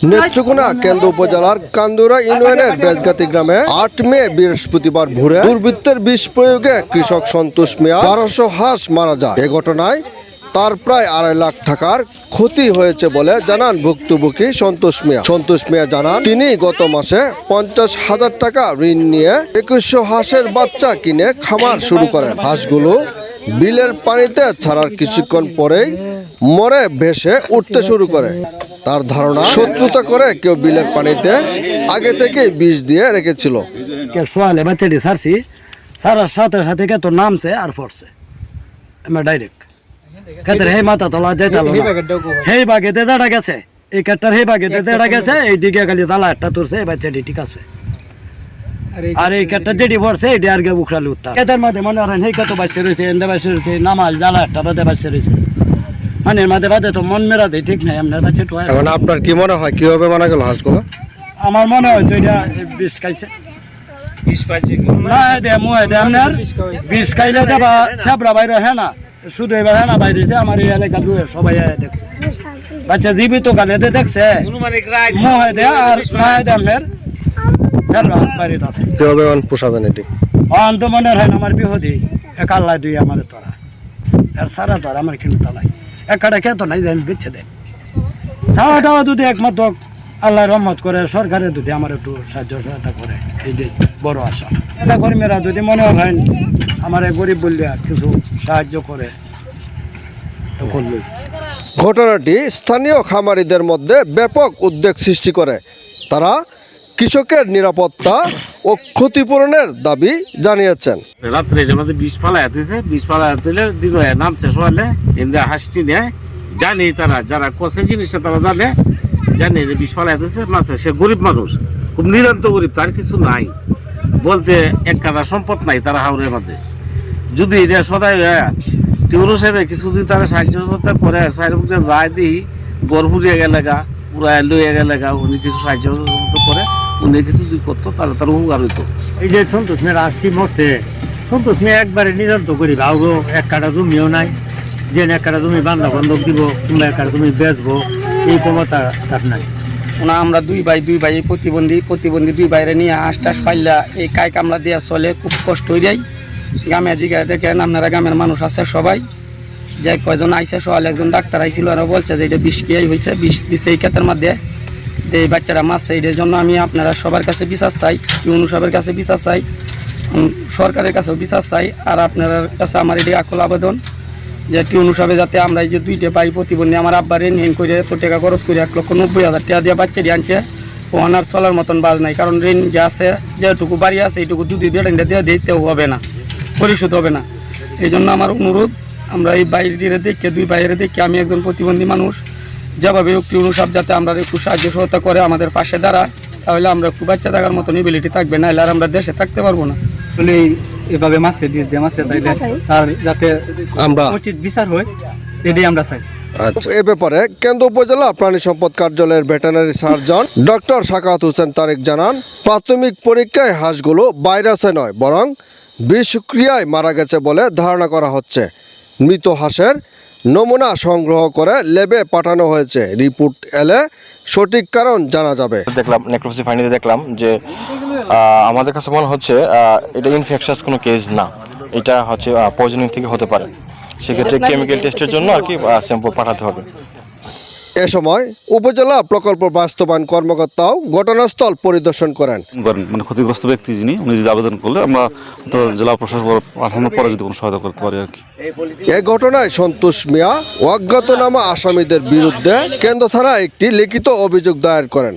নেত্রকোনা কেন্দ্র উপজেলার কান্দুরা ইউনিয়নের বেজগাতি গ্রামে ৮ মে বৃহস্পতিবার ভোরে দুর্বৃত্তের বিষ প্রয়োগে কৃষক সন্তোষ মিয়া ১২০০ হাঁস মারা যায়। এ ঘটনায় তার প্রায় ২.৫ লাখ টাকার ক্ষতি হয়েছে বলে জানান ভুক্তভোগী সন্তোষ মিয়া। সন্তোষ মিয়া জানান তিনি গত মাসে ৫০,০০০ টাকা ঋণ নিয়ে ২১০০ হাঁসের বাচ্চা কিনে খামার শুরু করেন। হাঁসগুলো বিলের পানিতে ছাড়ার কিছুক্ষণ পরেই মরে ভেসে উঠতে শুরু করে। তার ধারণা শত্রুতা করে কেউ বিলের পানিতে আগে থেকেই বিষ দিয়ে রেখেছিল। সোয়ালে বাচ্চাটি ছাড়ছি, ছাড়ার সাথে সাথে তো নামছে আর পড়ছে ডাইরেক্ট ক্ষেত্রে হে মাথা তোলা যেতে সেই বাগেতে দাঁড়া গেছে, এই ক্ষেত্রে সেই বাগেতে দাঁড়া গেছে, এইদিকে খালি তালা একটা তুলছে, এই বাচ্চাটি ঠিক আছে। আর এই ক্ষেত্রে যেটি পড়ছে এটি আর উখড়ালে উত্তর ক্ষেতের মধ্যে মনে করেন সেই কত বাচ্চা রয়েছে, এন্দে বাচ্চা রয়েছে, নামাল জ্বালা একটা বাদে বাচ্চা রয়েছে, মানে মাঝে বাদে তো মন মেরা দেয় ঠিক নাই। আপনার বাচ্চা এখন আপনার কি মনে হয় কিভাবে মারা গেল হাঁসগুলো? আমার মনে হয় তো এটা বিষ খাইছে, না আপনার বিষ খাইলে দেবা ছাপড়া বাইরে হ্যাঁ না, শুধু এবার হ্যাঁ না বাইরে আমার এই এলাকার সবাই দেখছে, বাচ্চা জীবিত কালেতে দেখছে মোহে দেয় আর মাহে দেয় আপনার ছাপড়া বাইরে আছে। কিভাবে পোষাবেন এটি? অন্ত মনে হয় আমার বিহদি এক আল্লাহ দুই আমার তোরা আর সারা তোরা আমার কিন্তু তা নাই, একটা খেতো নাই দেন বেছে দেয় ছাওয়াটাও যদি একমাত্র আল্লাহ রহমত করে, সরকারের যদি আমার একটু সাহায্য সহায়তা করে, এইটাই বড় আশা। এটা কর্মীরা যদি মনে হয় আমার গরিব বললে কিছু সাহায্য করে তো করলই। ঘটনাটি স্থানীয় খামারিদের মধ্যে ব্যাপক উদ্বেগ সৃষ্টি করে। তারা কৃষকের নিরাপত্তা ও ক্ষতিপূরণের দাবি জানিয়েছেন। রাত্রে আমাদের বিষ ফালায় দিয়েছে, বিষ ফালায় তুলে দিন নামছে সোয়ালে এমনি হাঁসটি নেয়, জানি তারা যারা কষে জিনিসটা তারা জানে বিষ ফালায় দিয়েছে মাছে। সে গরিব মানুষ, খুব নিরন্ত গরিব, তার কিছু নাই বলতে এক কাটা সম্পদ নাই তারা হাওড়ের মধ্যে। যদি এটা সদাই টিউর হিসেবে কিছু যদি তারা সাহায্য করে সাইডে যায় দিই গড় ফুরিয়ে গেলে গা পুরা লইয়া গেলে গা, উনি কিছু সাহায্য করে, উনি কিছু যদি করতো তাহলে তার উপকার হইতো। এই যে সন্তোষ মেয়ের আসছি মরছে, সন্তোষ মেয়ে একবারে নিরন্ত করিব, আরও এক কাটা জমিও নাই যে এক কাটা জমি বান্ধব বন্ধক দিব কিংবা এক কাটা জমি বেচবো, এই ক্ষমতা তার নাই। ওনা আমরা দুই ভাই প্রতিবন্ধী দুই বাইরে নিয়ে হাঁস টাস পাইলা এই কাই কামলা দেওয়া চলে, খুব কষ্ট হয়ে যায়। গ্রামে দিকে দেখেন আপনারা গ্রামের মানুষ আছে সবাই, যে কয়জন আইসে সকালে একজন ডাক্তার আইছিল আর বলছে যে এটা বিষ খেয়াই হয়েছে, বিষ দিছে এই ক্ষেতের মধ্যে, এই বাচ্চারা মারছে। এটার জন্য আমি আপনারা সবার কাছে বিচার চাই, ইউনু সাহেবের কাছে বিচার চাই, সরকারের কাছেও বিচার চাই। আর আপনার কাছে আমার এটি আকুল আবেদন যে টিউনু সাহেবে যাতে আমরা এই যে দুইটা ভাই প্রতিবন্ধী আমার আব্বা ঋণ করে এত টাকা খরচ করে ১,৯০,০০০ টাকা দিয়ে বাচ্চাটি আনছে, ও আনার চলার মতন বাজ নাই। কারণ ঋণ যে আছে যেটুকু বাড়ি আছে এইটুকু দুধি বেড়াইটা দিয়ে দিতেও হবে না, পরিশোধ হবে না। এই জন্য আমার অনুরোধ, আমরা এই বাইরে দেখে দুই বাইরে দেখে আমি একজন প্রতিবন্ধী মানুষ, যেভাবে টিউনু সাহেব যাতে আমরা একটু সাহায্য সহায়তা করে আমাদের পাশে দাঁড়ায়, তাহলে আমরা একটু বাচ্চা থাকার মতন এবিলিটি থাকবে, না হলে আর আমরা দেশে থাকতে পারবো না। এভাবে মাছে বিষ দিয়ে মাছে তাইলে তার যাতে আমরা উচিত বিচার হয় এটাই আমরা চাই। এ ব্যাপারে কেন্দ্র উপজেলা প্রাণী সম্পদ কার্যালয়ের veterinary surgeon doctor Sakat Hossain Tarek জানান, প্রাথমিক পরীক্ষায় হাঁসগুলো ভাইরাসে নয় বরং বিষক্রিয়ায় মারা গেছে বলে ধারণা করা হচ্ছে। মৃত হাঁসের নমুনা সংগ্রহ করে ল্যাবে পাঠানো হয়েছে, রিপোর্ট এলে সঠিক কারণ জানা যাবে। দেখলাম নেক্রোসি ফাইন্ডিংয়ে দেখলাম যে আমাদের কাছে মনে হচ্ছে এটা ইনফেকশাস কোনো কেস না, এটা হচ্ছে পয়জনিং থেকে হতে পারে। সেক্ষেত্রে কেমিক্যাল টেস্টের জন্য আর কি স্যাম্পল পাঠাতে হবে। এ সময় উপজেলা প্রকল্প বাস্তবায়ন কর্মকর্তাও ঘটনাস্থল পরিদর্শন করেন। মানে ক্ষতিগ্রস্ত ব্যক্তি যিনি, উনি যদি আবেদন করলে আমরা তো জেলা প্রশাসন পাঠানোর পরে যদি কোনো সহায়তা করতে পারি আর কি। এ ঘটনায় সন্তোষ মিয়া অজ্ঞাতনামা আসামিদের বিরুদ্ধে কেন্দ্র থানায় একটি লিখিত অভিযোগ দায়ের করেন।